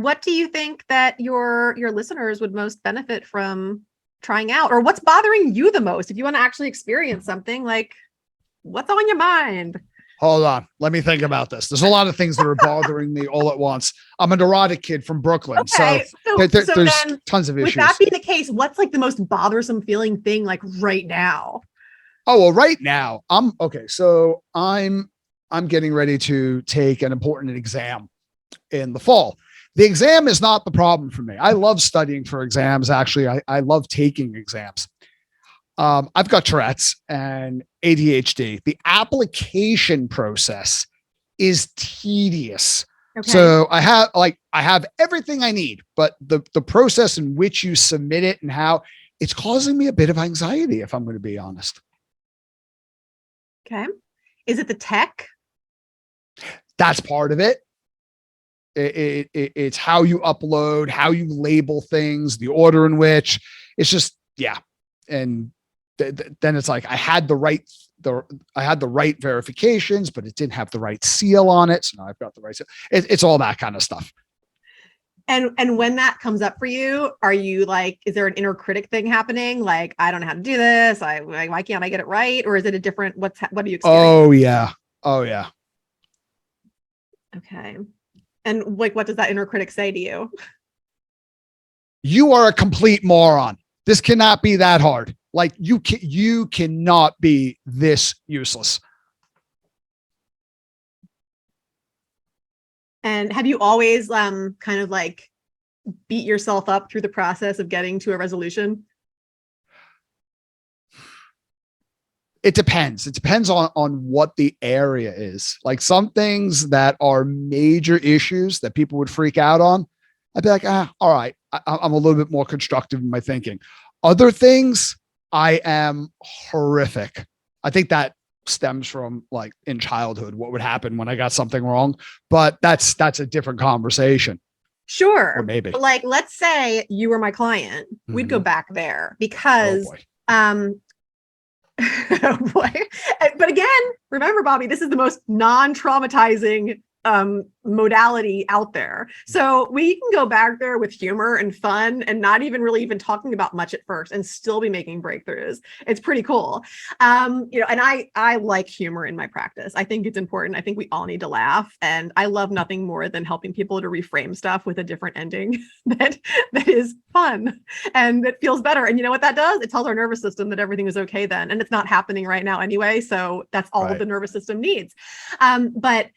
what do you think that your listeners would most benefit from trying out, or what's bothering you the most? If you want to actually experience something, like what's on your mind? Hold on. Let me think about this. There's a lot of things that are bothering me all at once. I'm a neurotic kid from Brooklyn. Okay. So there's then, tons of issues. With that being the case, what's like the most bothersome feeling thing like right now? Oh, well, right now I'm okay. So I'm getting ready to take an important exam in the fall. The exam is not the problem for me. I love studying for exams. Actually, I love taking exams. I've got Tourette's and ADHD. The application process is tedious. Okay. So I have everything I need, but the process in which you submit it and how it's causing me a bit of anxiety, if I'm going to be honest. Okay. Is it the tech? That's part of it. It's how you upload, how you label things, the order in which it's just, yeah. And then it's like, I had the right verifications, but it didn't have the right seal on it. So now I've got the right seal. It's all that kind of stuff. And when that comes up for you, are you like, is there an inner critic thing happening? Like, I don't know how to do this. Why can't I get it right? Or is it a different, what are you experiencing? Oh yeah. Oh yeah. Okay. And like, what does that inner critic say to you? You are a complete moron. This cannot be that hard. Like you cannot be this useless. And have you always kind of like beat yourself up through the process of getting to a resolution? It depends. It depends on what the area is. Like some things that are major issues that people would freak out on, I'd be like, all right, I'm a little bit more constructive in my thinking. Other things, I am horrific. I think that stems from like in childhood, what would happen when I got something wrong, but that's a different conversation. Sure. Or maybe. But like, let's say you were my client, we'd go back there because, boy. But again, remember, Bobby, this is the most non-traumatizing modality out there. So we can go back there with humor and fun and not even really even talking about much at first and still be making breakthroughs. It's pretty cool. And I like humor in my practice. I think it's important. I think we all need to laugh. And I love nothing more than helping people to reframe stuff with a different ending that is fun and that feels better. And you know what that does? It tells our nervous system that everything is okay then. And it's not happening right now anyway. So that's all the nervous system needs. But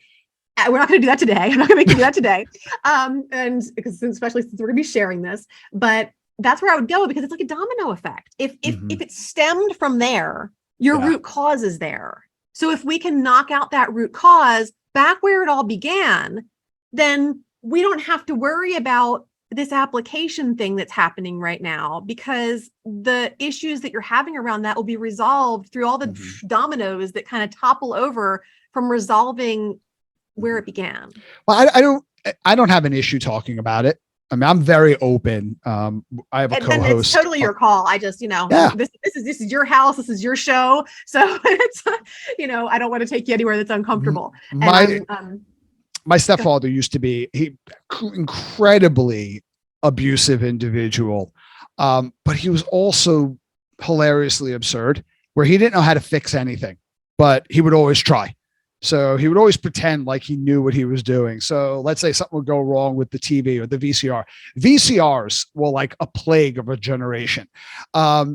we're not going to do that today. I'm not going to make you do that today. And because especially since we're going to be sharing this, but that's where I would go because it's like a domino effect. If it stemmed from there, your root cause is there. So if we can knock out that root cause back where it all began, then we don't have to worry about this application thing that's happening right now because the issues that you're having around that will be resolved through all the dominoes that kind of topple over from resolving where it began. Well, I don't have an issue talking about it. I mean, I'm very open. I have a co-host. And it's totally your call. I just, this is your house. This is your show. So it's, I don't want to take you anywhere that's uncomfortable. My stepfather used to be incredibly abusive individual. But he was also hilariously absurd where he didn't know how to fix anything, but he would always try. So he would always pretend like he knew what he was doing. So let's say something would go wrong with the TV or the VCR. VCRs were like a plague of a generation. To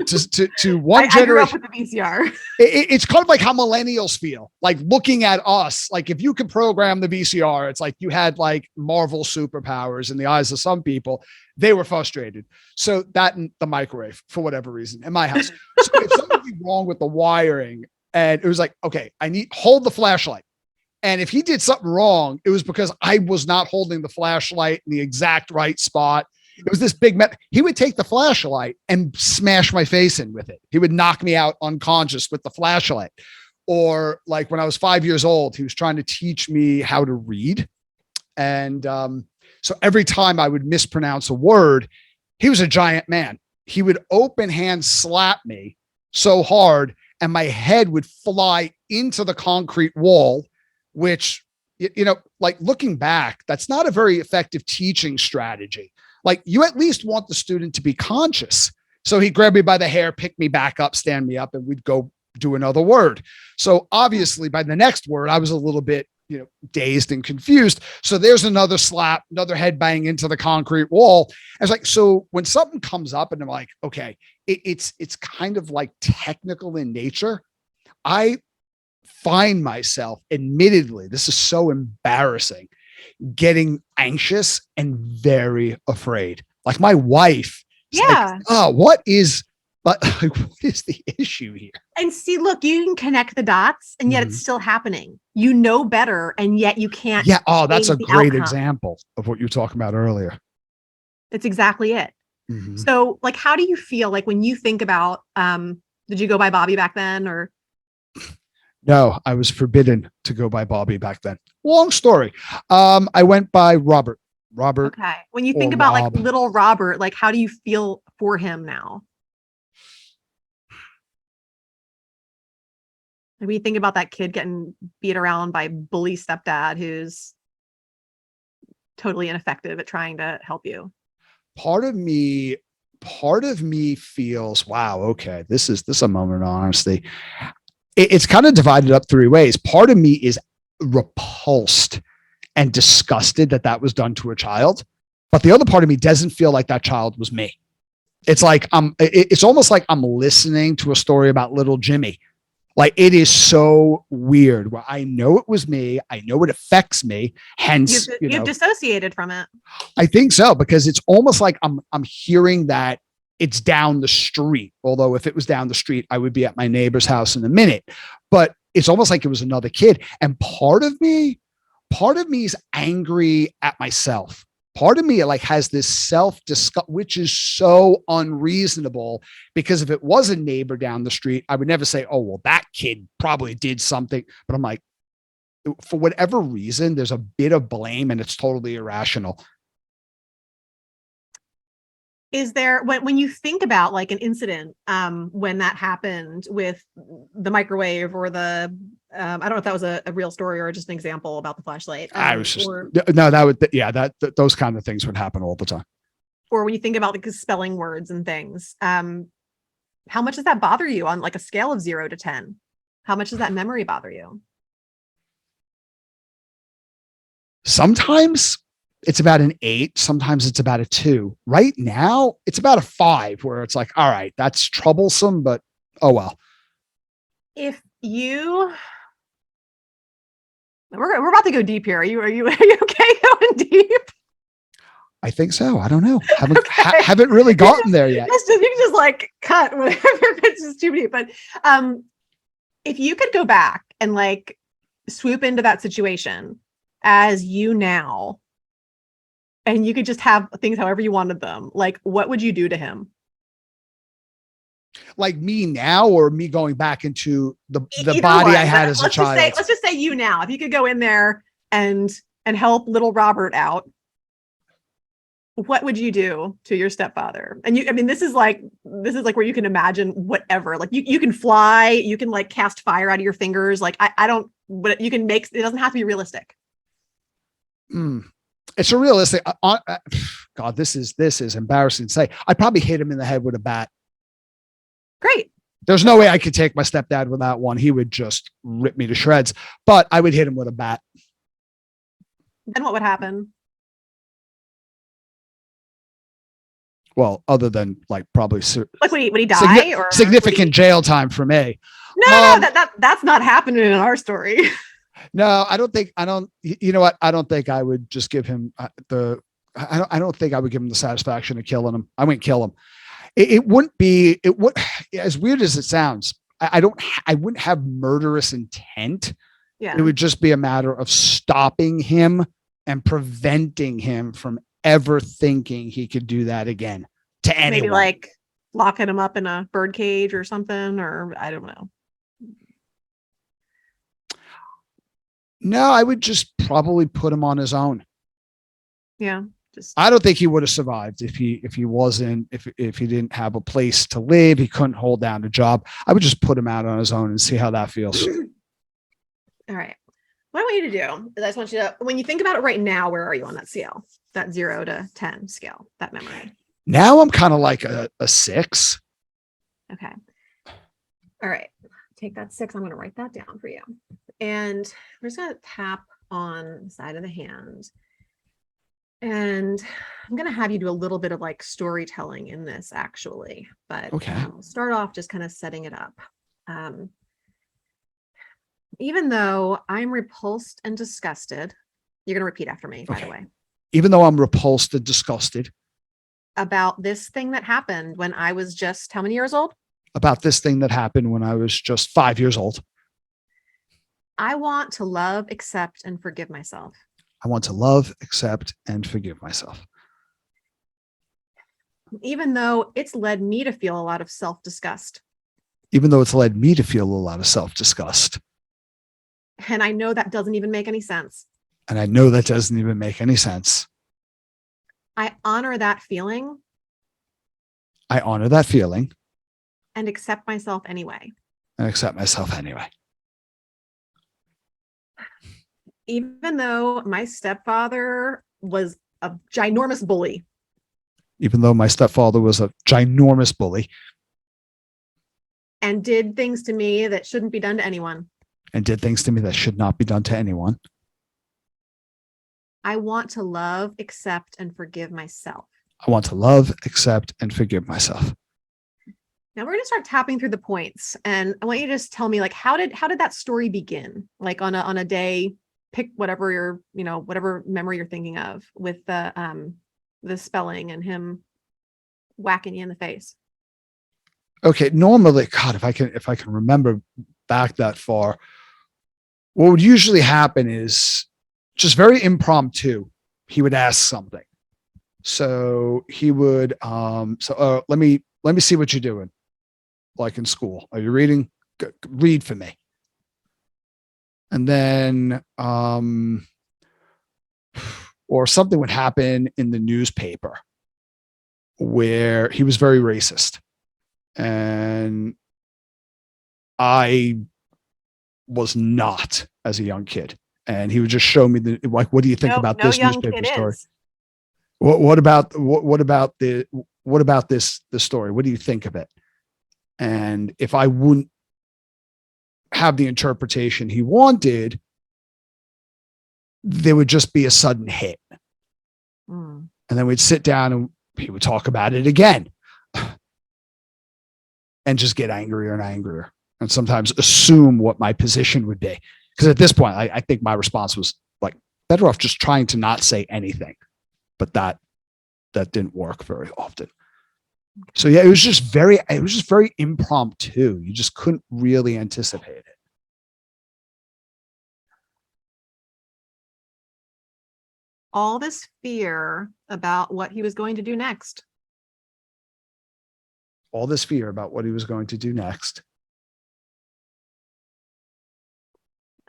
one generation. I grew up with the VCR. It's kind of like how millennials feel, like looking at us. Like if you could program the VCR, it's like you had like Marvel superpowers in the eyes of some people. They were frustrated. So that and the microwave for whatever reason in my house. So if something wrong with the wiring, and it was like, okay, hold the flashlight. And if he did something wrong, it was because I was not holding the flashlight in the exact right spot. It was this big, he would take the flashlight and smash my face in with it. He would knock me out unconscious with the flashlight. Or like when I was 5 years old, he was trying to teach me how to read. And so every time I would mispronounce a word, he was a giant man. He would open hand slap me so hard and my head would fly into the concrete wall, which like looking back, that's not a very effective teaching strategy. Like you at least want the student to be conscious. So he'd grab me by the hair, pick me back up, stand me up, and we'd go do another word. So obviously by the next word, I was a little bit, dazed and confused. So there's another slap, another head bang into the concrete wall. I was like, so when something comes up and I'm like, okay, it's kind of like technical in nature, I find myself, admittedly, this is so embarrassing, getting anxious and very afraid. Like my wife, yeah. Like, what is the issue here? And see, look, you can connect the dots and yet it's still happening. You know better and yet you can't. Yeah. Oh, that's a great outcome. example of what you were talking about earlier. That's exactly it. So like, how do you feel like when you think about, did you go by Bobby back then or? No, I was forbidden to go by Bobby back then. Long story. I went by Robert. Okay. When you think about like little Robert, like how do you feel for him now? Like when you think about that kid getting beat around by bully stepdad who's totally ineffective at trying to help you. Part of me feels, wow, okay, this is a moment of honesty. It's kind of divided up three ways. Part of me is repulsed and disgusted that was done to a child. But the other part of me doesn't feel like that child was me. It's like, it's almost like I'm listening to a story about little Jimmy. Like it is so weird where I know it was me. I know it affects me. Hence, you've dissociated from it. I think so, because it's almost like I'm hearing that it's down the street. Although if it was down the street, I would be at my neighbor's house in a minute, but it's almost like it was another kid. And part of me is angry at myself. Part of me like has this self-disgust, which is so unreasonable, because if it was a neighbor down the street, I would never say, oh, well, that kid probably did something. But I'm like, for whatever reason, there's a bit of blame and it's totally irrational. Is there, when you think about like an incident, when that happened with the microwave or the, I don't know if that was a real story or just an example about the flashlight. Those kind of things would happen all the time. Or when you think about like spelling words and things, how much does that bother you on like a scale of 0 to 10? How much does that memory bother you? Sometimes it's about an 8. Sometimes it's about a 2. Right now, it's about a 5, where it's like, all right, that's troublesome, but oh well. If you, we're about to go deep here. Are you okay going deep? I think so. I don't know. Haven't really gotten there yet. You can just like cut whatever if it's just too deep. But if you could go back and like swoop into that situation as you now, and you could just have things however you wanted them, like what would you do to him? Like me now, or me going back into the Either body one, I had as a child? Let's just say you now. If you could go in there and help little Robert out, what would you do to your stepfather? And this is like where you can imagine whatever. Like you can fly, you can like cast fire out of your fingers. Like I don't, but you can make, it doesn't have to be realistic. It's a realistic. God, this is embarrassing to say. I'd probably hit him in the head with a bat. Great. There's no way I could take my stepdad with that one. He would just rip me to shreds, but I would hit him with a bat. Then what would happen? Well, other than like probably like would he die or significant jail time for me? No, that's not happening in our story. No, you know what? I don't think I would just give him I don't think I would give him the satisfaction of killing him. I wouldn't kill him. It would, as weird as it sounds, I wouldn't have murderous intent. Yeah. It would just be a matter of stopping him and preventing him from ever thinking he could do that again to anyone. Maybe like locking him up in a bird cage or something, or I don't know. No, I would just probably put him on his own. Yeah. I don't think he would have survived if he didn't have a place to live. He couldn't hold down a job. I would just put him out on his own and see how that feels. All right. what I want you to do is I just want you to, when you think about it right now, where are you on that scale? That 0 to 10 scale, that memory. Now I'm kind of like a 6. Okay. All right. Take that 6. I'm going to write that down for you. And we're just going to tap on the side of the hand. And I'm going to have you do a little bit of like storytelling in this actually, but Okay. we'll start off just kind of setting it up. Even though I'm repulsed and disgusted, you're going to repeat after me, by the way. Even though I'm repulsed and disgusted about this thing that happened when I was just how many years old? About this thing that happened when I was just 5 years old. I want to love, accept, and forgive myself. I want to love, accept, and forgive myself. Even though it's led me to feel a lot of self-disgust. Even though it's led me to feel a lot of self-disgust. And I know that doesn't even make any sense. And I know that doesn't even make any sense. I honor that feeling. I honor that feeling. And accept myself anyway. And accept myself anyway. Even though my stepfather was a ginormous bully. Even though my stepfather was a ginormous bully. And did things to me that shouldn't be done to anyone. And did things to me that should not be done to anyone. I want to love, accept, and forgive myself. I want to love, accept, and forgive myself. Now we're going to start tapping through the points, and I want you to just tell me, like, how did that story begin? Like on a day, pick whatever your, whatever memory you're thinking of with the spelling and him whacking you in the face. Okay, normally, God, if I can remember back that far, what would usually happen is just very impromptu. He would ask something. So he would, let me see what you're doing. Like in school, are you reading? Read for me. And then, or something would happen in the newspaper where he was very racist. And I was not as a young kid. And he would just show me what do you think about this newspaper story? What about this story? What do you think of it? And if I wouldn't have the interpretation he wanted, there would just be a sudden hit. And then we'd sit down and he would talk about it again and just get angrier and angrier. And sometimes assume what my position would be. Because at this point, I think my response was like, better off just trying to not say anything. But that didn't work very often. So yeah, it was just very impromptu. You just couldn't really anticipate it. All this fear about what he was going to do next. All this fear about what he was going to do next.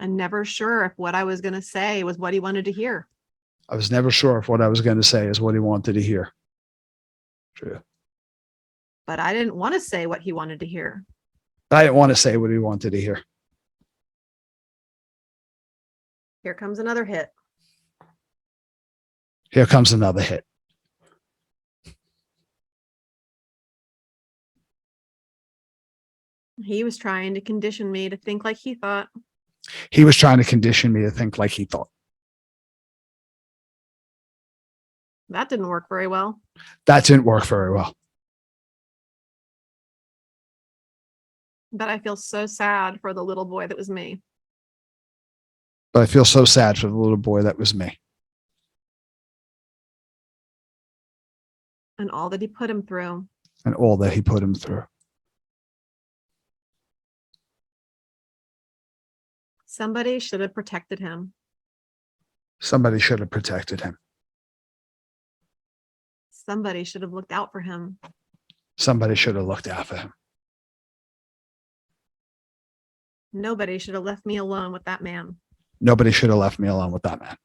And never sure if what I was going to say was what he wanted to hear. I was never sure if what I was going to say is what he wanted to hear. True. But I didn't want to say what he wanted to hear. I didn't want to say what he wanted to hear. Here comes another hit. Here comes another hit. He was trying to condition me to think like he thought. He was trying to condition me to think like he thought. That didn't work very well. That didn't work very well. But I feel so sad for the little boy that was me. But I feel so sad for the little boy that was me. And all that he put him through. And all that he put him through. Somebody should have protected him. Somebody should have protected him. Somebody should have looked out for him. Somebody should have looked out for him. Nobody should have left me alone with that man. Nobody should have left me alone with that man.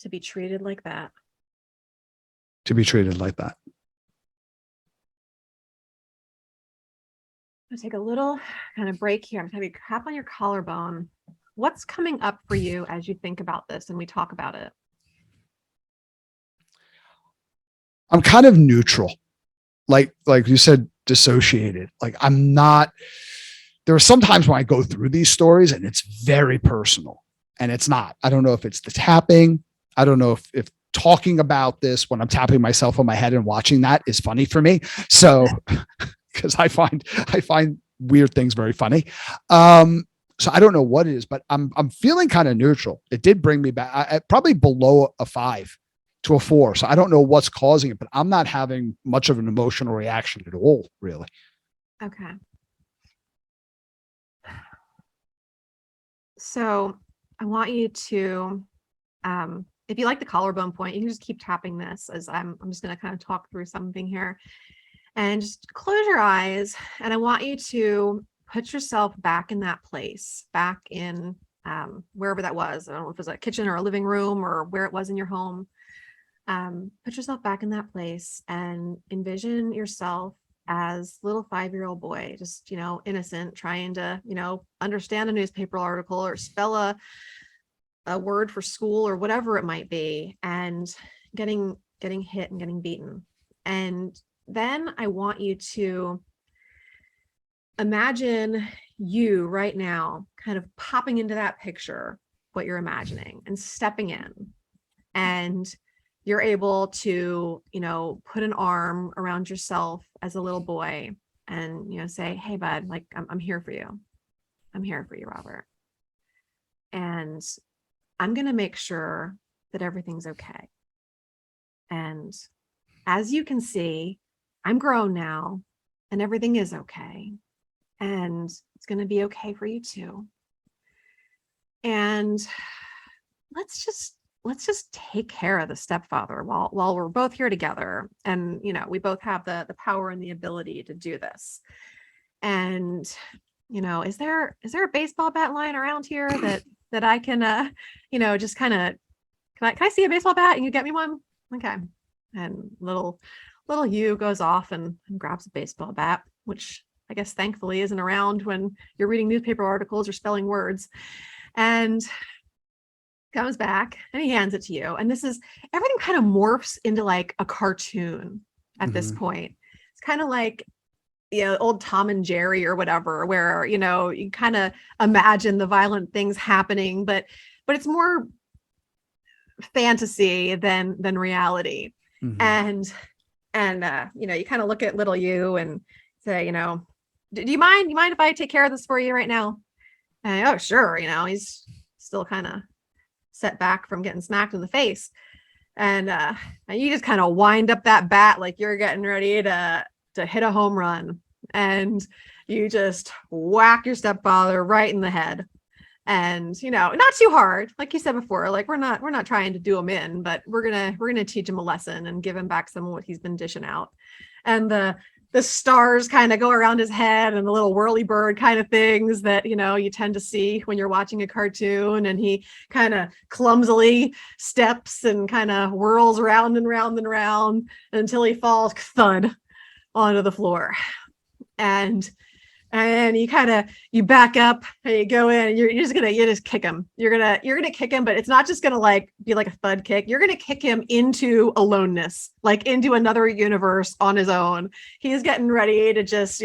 To be treated like that. to be treated like that. I'll take a little kind of break here. I'm going to have you tap on your collarbone. What's coming up for you as you think about this and we talk about it? I'm kind of neutral. Like you said, dissociated. Like I'm not, there are some times when I go through these stories and it's very personal and it's not. I don't know if it's the tapping. I don't know if talking about this when I'm tapping myself on my head and watching that is funny for me. So, because I find weird things very funny. So I don't know what it is, but I'm feeling kind of neutral. It did bring me back, probably below a 5 to a 4. So I don't know what's causing it, but I'm not having much of an emotional reaction at all, really. Okay. So I want you to, if you like the collarbone point, you can just keep tapping this as I'm just going to kind of talk through something here, and just close your eyes. And I want you to put yourself back in that place, back in wherever that was. I don't know if it was a kitchen or a living room or where it was in your home. Put yourself back in that place and envision yourself as little 5-year-old boy, just, innocent, trying to, understand a newspaper article or spell a word for school or whatever it might be, and getting hit and getting beaten. And then I want you to imagine you right now kind of popping into that picture, what you're imagining, and stepping in. And you're able to, put an arm around yourself as a little boy and, say, hey, bud, like, I'm here for you. I'm here for you, Robert. And I'm going to make sure that everything's okay. And as you can see, I'm grown now and everything is okay. And it's going to be okay for you too. And let's just take care of the stepfather while we're both here together. And, we both have the power and the ability to do this. And, is there a baseball bat lying around here that I can, just kind of, can I see a baseball bat and you get me one? Okay. And little you goes off and grabs a baseball bat, which I guess thankfully isn't around when you're reading newspaper articles or spelling words, and comes back and he hands it to you. And everything kind of morphs into like a cartoon at this point. It's kind of like, old Tom and Jerry or whatever, where, you kind of imagine the violent things happening, but it's more fantasy than reality. And you kind of look at little you and say, do you mind if I take care of this for you right now? And, oh, sure. He's still kind of set back from getting smacked in the face. And you just kind of wind up that bat like you're getting ready to hit a home run. And you just whack your stepfather right in the head. And, not too hard. Like you said before, like we're not trying to do him in, but we're going to teach him a lesson and give him back some of what he's been dishing out. And the stars kind of go around his head and the little whirly bird kind of things that, you tend to see when you're watching a cartoon, and he kind of clumsily steps and kind of whirls around and round and round until he falls thud onto the floor. And you back up and you go in and you just kick him. You're gonna kick him, but it's not just gonna like be like a thud kick. You're gonna kick him into aloneness, like into another universe on his own. He's getting ready to just,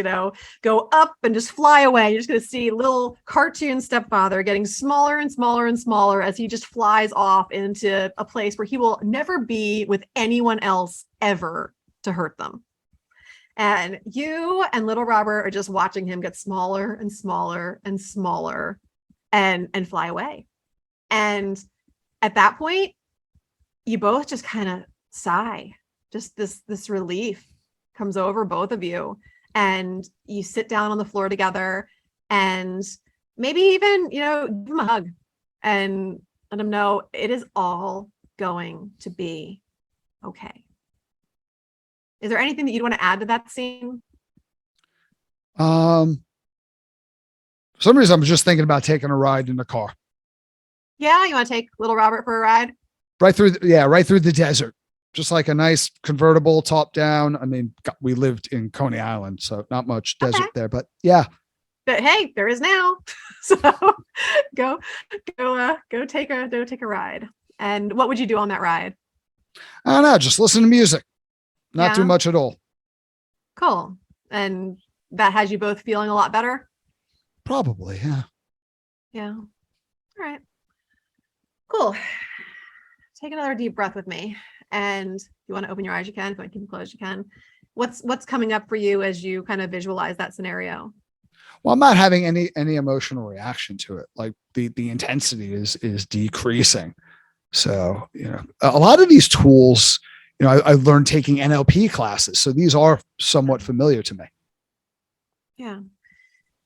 go up and just fly away. You're just gonna see little cartoon stepfather getting smaller and smaller and smaller as he just flies off into a place where he will never be with anyone else ever to hurt them. And you and little Robert are just watching him get smaller and smaller and smaller and fly away. And at that point, you both just kind of sigh. Just this relief comes over both of you. And you sit down on the floor together and maybe even, give him a hug and let him know it is all going to be okay. Is there anything that you'd want to add to that scene? For some reason, I'm just thinking about taking a ride in the car. Yeah, you want to take little Robert for a ride? Right through the desert. just like a nice convertible top down. I mean, we lived in Coney Island, so not much desert there, but yeah. But hey, there is now. So go take a ride. And what would you do on that ride? I don't know, just listen to music. Not too much at all. Cool. And that has you both feeling a lot better? Probably, yeah. Yeah. All right. Cool. Take another deep breath with me. And if you want to open your eyes, you can. If you want to keep them closed, you can. What's coming up for you as you kind of visualize that scenario? Well, I'm not having any emotional reaction to it. Like the intensity is decreasing. So, a lot of these tools, I learned taking NLP classes. So these are somewhat familiar to me. Yeah.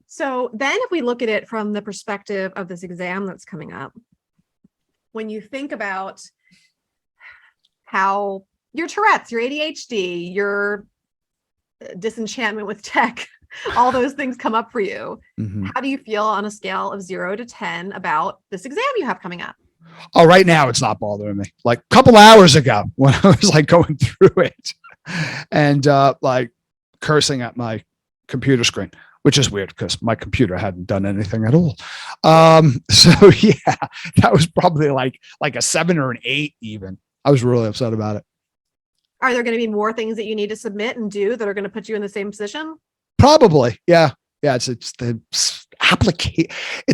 So then if we look at it from the perspective of this exam that's coming up, when you think about how your Tourette's, your ADHD, your disenchantment with tech, all those things come up for you. Mm-hmm. How do you feel on a scale of 0 to 10 about this exam you have coming up? Oh, right now it's not bothering me. Like a couple hours ago when I was like going through it and like cursing at my computer screen, which is weird because my computer hadn't done anything at all. So yeah, that was probably like a 7 or an 8 even. I was really upset about it. Are there going to be more things that you need to submit and do that are going to put you in the same position? Probably. Yeah. Yeah. It's the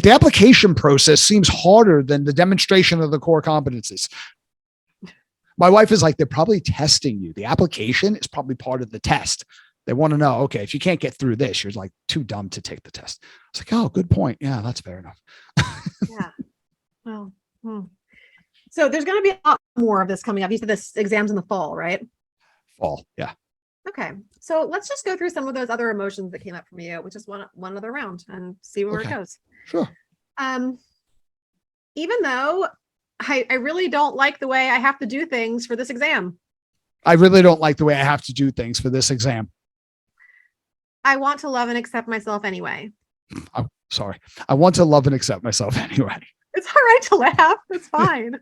application process seems harder than the demonstration of the core competencies. My wife is like, they're probably testing you. The application is probably part of the test. They want to know, okay, if you can't get through this, you're like too dumb to take the test. It's like, oh, good point. Yeah, that's fair enough. Yeah. Well, so there's going to be a lot more of this coming up. You said this exam's in the fall, right? Fall. Yeah. Okay. So let's just go through some of those other emotions that came up from you, which is one other round, and see where it goes. Sure. Even though I really don't like the way I have to do things for this exam. I really don't like the way I have to do things for this exam. I want to love and accept myself anyway. I'm sorry. I want to love and accept myself anyway. It's all right to laugh. It's fine.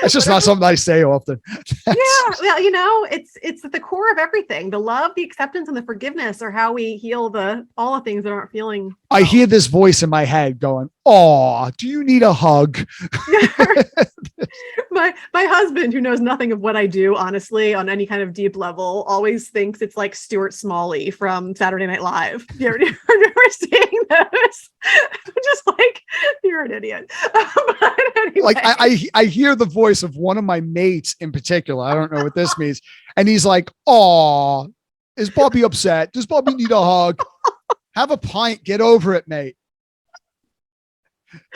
That's just not something I say often. Yeah. Well, it's at the core of everything. The love, the acceptance, and the forgiveness are how we heal all the things that aren't feeling well. I hear this voice in my head going, "Oh, do you need a hug?" My husband, who knows nothing of what I do, honestly, on any kind of deep level, always thinks it's like Stuart Smalley from Saturday Night Live. You ever seeing those? I'm just like, you're an idiot. But anyway. Like I hear the voice of one of my mates in particular. I don't know what this means. And he's like, "Oh, is Bobby upset? Does Bobby need a hug? Have a pint. Get over it, mate."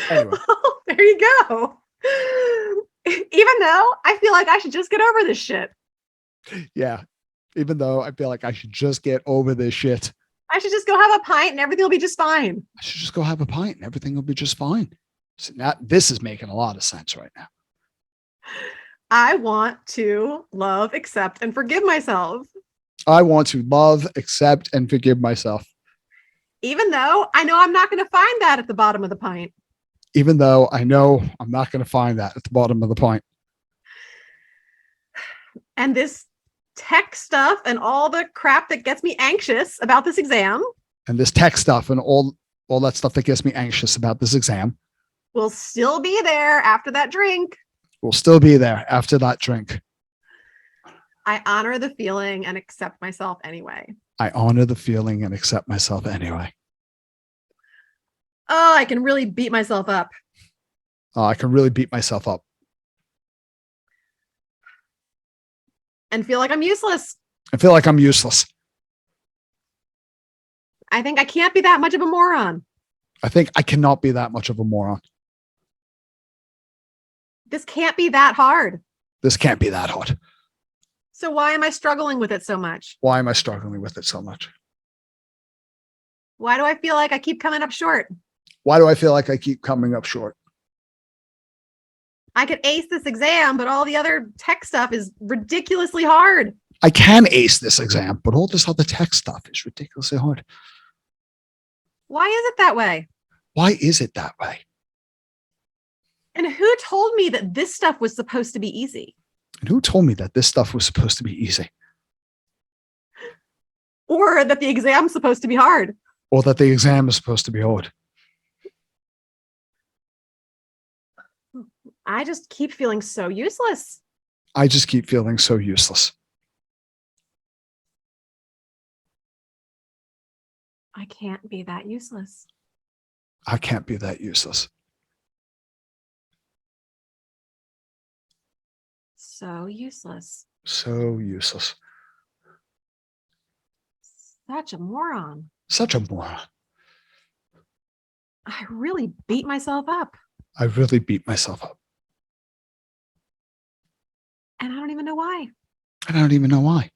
Anyway. Well, there you go. Even though I feel like I should just get over this shit. Yeah. Even though I feel like I should just get over this shit. I should just go have a pint and everything will be just fine. I should just go have a pint and everything will be just fine. So now this is making a lot of sense right now. I want to love, accept, and forgive myself. I want to love, accept, and forgive myself. Even though I know I'm not going to find that at the bottom of the pint. Even though I know I'm not going to find that at the bottom of the pint. And this tech stuff and all the crap that gets me anxious about this exam. And this tech stuff and all that stuff that gets me anxious about this exam. Will still be there after that drink. Will still be there after that drink. I honor the feeling and accept myself anyway. I honor the feeling and accept myself anyway. Oh, I can really beat myself up. Oh, I can really beat myself up. And feel like I'm useless. I feel like I'm useless. I think I can't be that much of a moron. I think I cannot be that much of a moron. This can't be that hard. This can't be that hard. So why am I struggling with it so much? Why am I struggling with it so much? Why do I feel like I keep coming up short? Why do I feel like I keep coming up short? I could ace this exam, but all the other tech stuff is ridiculously hard. I can ace this exam, but all this other tech stuff is ridiculously hard. Why is it that way? Why is it that way? And who told me that this stuff was supposed to be easy? And who told me that this stuff was supposed to be easy? Or that the exam's supposed to be hard. Or that the exam is supposed to be hard? I just keep feeling so useless. I just keep feeling so useless. I can't be that useless. I can't be that useless. So useless. So useless. Such a moron. Such a moron. I really beat myself up. I really beat myself up. And I don't even know why. I don't even know why.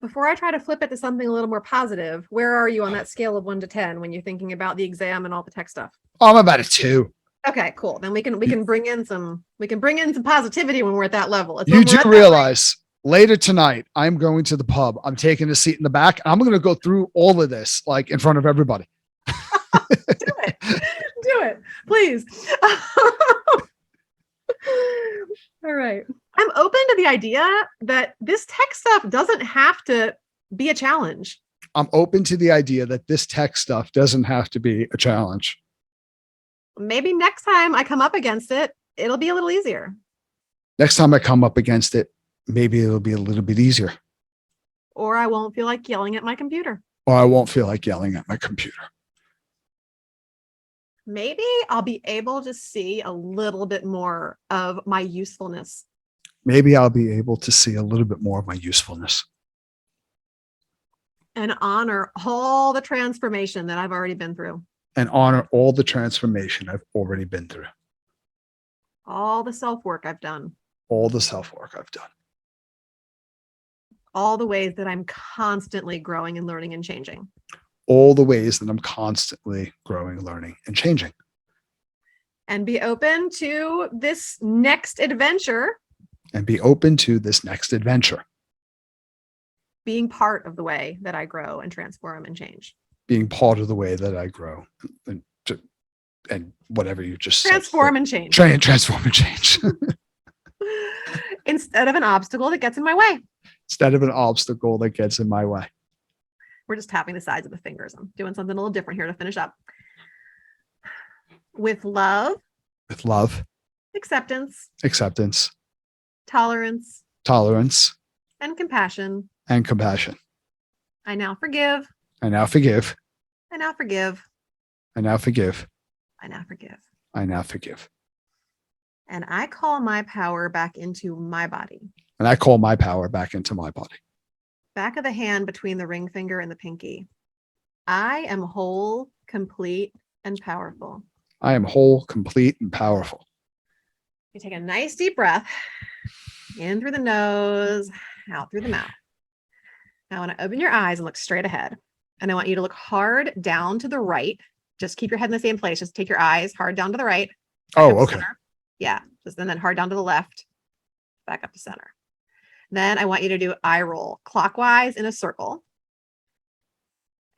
Before I try to flip it to something a little more positive, where are you on that scale of 1 to 10 when you're thinking about the exam and all the tech stuff? Oh, I'm about a 2. Okay, cool. Then we can bring in some positivity when we're at that level. You do realize later tonight, I'm going to the pub. I'm taking a seat in the back. I'm going to go through all of this like in front of everybody. Do it, please. All right. I'm open to the idea that this tech stuff doesn't have to be a challenge. I'm open to the idea that this tech stuff doesn't have to be a challenge. Maybe next time I come up against it, it'll be a little easier. Next time I come up against it, maybe it'll be a little bit easier. Or I won't feel like yelling at my computer. Or I won't feel like yelling at my computer. Maybe I'll be able to see a little bit more of my usefulness. Maybe I'll be able to see a little bit more of my usefulness. And honor all the transformation that I've already been through. And honor all the transformation I've already been through. All the self-work I've done. All the self-work I've done. All the ways that I'm constantly growing and learning and changing. All the ways that I'm constantly growing, learning, and changing. And be open to this next adventure. And be open to this next adventure. Being part of the way that I grow and transform and change. Being part of the way that I grow and whatever you just transform said. And change. Transform and change. Instead of an obstacle that gets in my way. Instead of an obstacle that gets in my way. We're just tapping the sides of the fingers. I'm doing something a little different here to finish up. With love. With love. Acceptance. Acceptance. Tolerance. Tolerance. And compassion. And compassion. I now forgive. I now forgive. I now forgive. I now forgive. I now forgive. I now forgive. And I call my power back into my body. And I call my power back into my body. Back of the hand between the ring finger and the pinky. I am whole, complete, and powerful. I am whole, complete, and powerful. You take a nice deep breath in through the nose, out through the mouth. Now I want to open your eyes and look straight ahead. And I want you to look hard down to the right. Just keep your head in the same place. Just take your eyes hard down to the right. Oh, okay. Center. Yeah. Just and then hard down to the left, back up to center. Then I want you to do eye roll clockwise in a circle.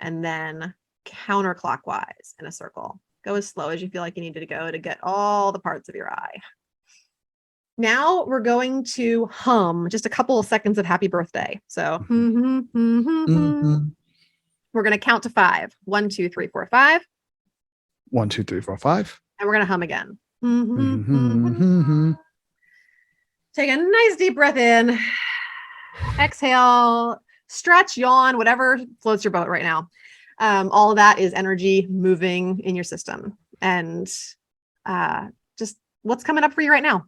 And then counterclockwise in a circle. Go as slow as you feel like you need to go to get all the parts of your eye. Now we're going to hum just a couple of seconds of happy birthday. So we're going to count to 5. 1, 2, 3, 4, 5. 1, 2, 3, 4, 5. And we're going to hum again. Take a nice deep breath in. Exhale, stretch, yawn, whatever floats your boat right now. All of that is energy moving in your system. And just what's coming up for you right now?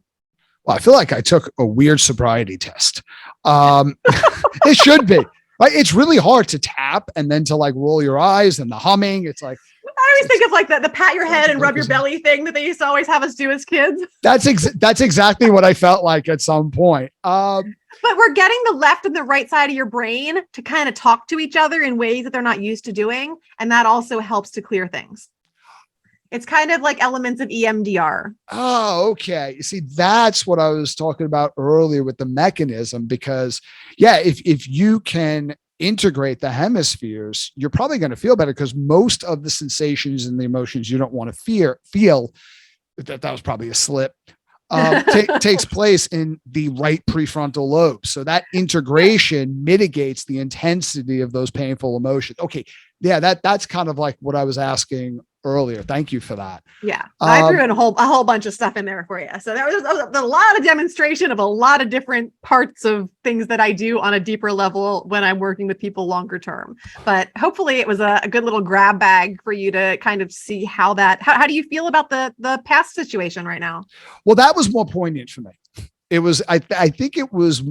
Well, I feel like I took a weird sobriety test. It should be. Like, it's really hard to tap and then to like roll your eyes and the humming. It's like, I always think of like the pat your head and rub your belly thing that they used to always have us do as kids. That's exactly what I felt like at some point. But we're getting the left and the right side of your brain to kind of talk to each other in ways that they're not used to doing. And that also helps to clear things. It's kind of like elements of EMDR. Oh, okay. You see, that's what I was talking about earlier with the mechanism, because yeah, if you can integrate the hemispheres, you're probably going to feel better, because most of the sensations and the emotions you don't want to feel, that was probably a slip. takes place in the right prefrontal lobe. So that integration mitigates the intensity of those painful emotions. Okay. Yeah. That's kind of like what I was asking earlier. Thank you for that. Yeah. I threw in a whole bunch of stuff in there for you. So there was a lot of demonstration of a lot of different parts of things that I do on a deeper level when I'm working with people longer term. But hopefully it was a good little grab bag for you to kind of see how do you feel about the past situation right now? Well, that was more poignant for me. It was, I think it was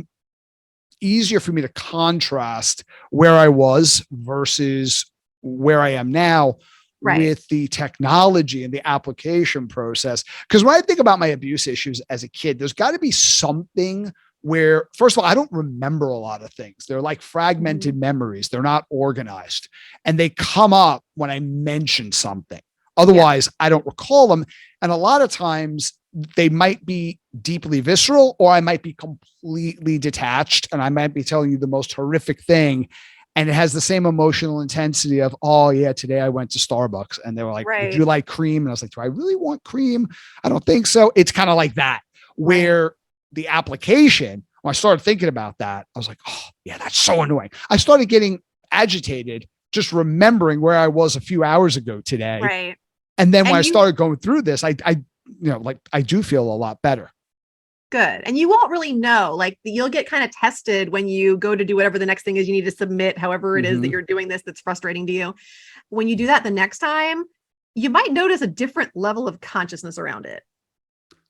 easier for me to contrast where I was versus where I am now. Right. With the technology and the application process. Because when I think about my abuse issues as a kid, there's got to be something where, first of all, I don't remember a lot of things. They're like fragmented memories. They're not organized. And they come up when I mention something. Otherwise, I don't recall them. And a lot of times they might be deeply visceral, or I might be completely detached and I might be telling you the most horrific thing. And it has the same emotional intensity of, oh yeah, today I went to Starbucks and they were like, would you like cream? And I was like, do I really want cream? I don't think so. It's kind of like that, where the application, when I started thinking about that, I was like, oh yeah, that's so annoying. I started getting agitated just remembering where I was a few hours ago today. Right. And then when I started going through this, I do feel a lot better. Good. And you won't really know, like you'll get kind of tested when you go to do whatever the next thing is you need to submit, however it is that you're doing this, that's frustrating to you. When you do that the next time, you might notice a different level of consciousness around it.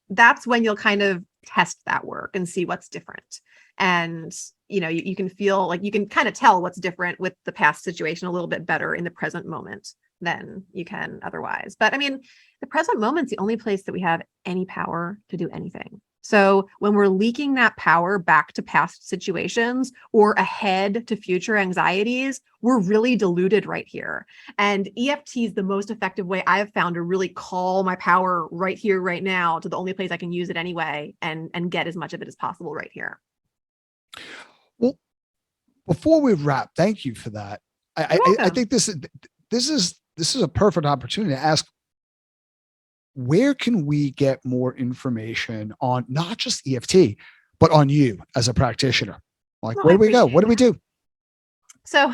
That's when you'll kind of test that work and see what's different. And, you can feel like you can kind of tell what's different with the past situation a little bit better in the present moment than you can otherwise. But I mean, the present moment's the only place that we have any power to do anything. So when we're leaking that power back to past situations or ahead to future anxieties, we're really diluted right here. And EFT is the most effective way I have found to really call my power right here, right now, to the only place I can use it anyway, and get as much of it as possible right here. Well, before we wrap, thank you for that. I think this is a perfect opportunity to ask, where can we get more information on not just EFT, but on you as a practitioner? Like, where do we go? What do we do? So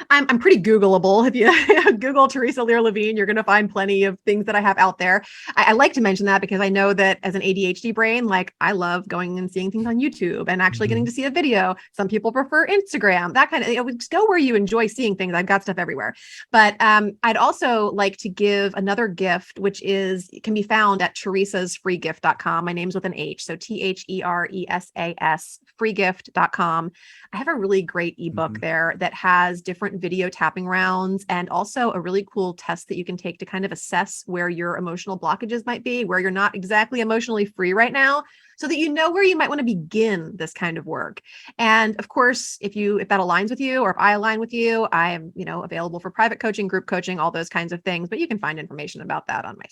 I'm pretty Googleable. If you Google Theresa Lear-Levine, you're going to find plenty of things that I have out there. I like to mention that because I know that as an ADHD brain, like I love going and seeing things on YouTube and actually getting to see a video. Some people prefer Instagram, that kind of, just go where you enjoy seeing things. I've got stuff everywhere. But I'd also like to give another gift, which can be found at theresasfreegift.com. My name's with an H. So THERESAS freegift.com. I have a really great ebook there that has different video tapping rounds and also a really cool test that you can take to kind of assess where your emotional blockages might be, where you're not exactly emotionally free right now, so that you know where you might want to begin this kind of work. And of course, if that aligns with you, or if I align with you, I am, available for private coaching, group coaching, all those kinds of things, but you can find information about that on my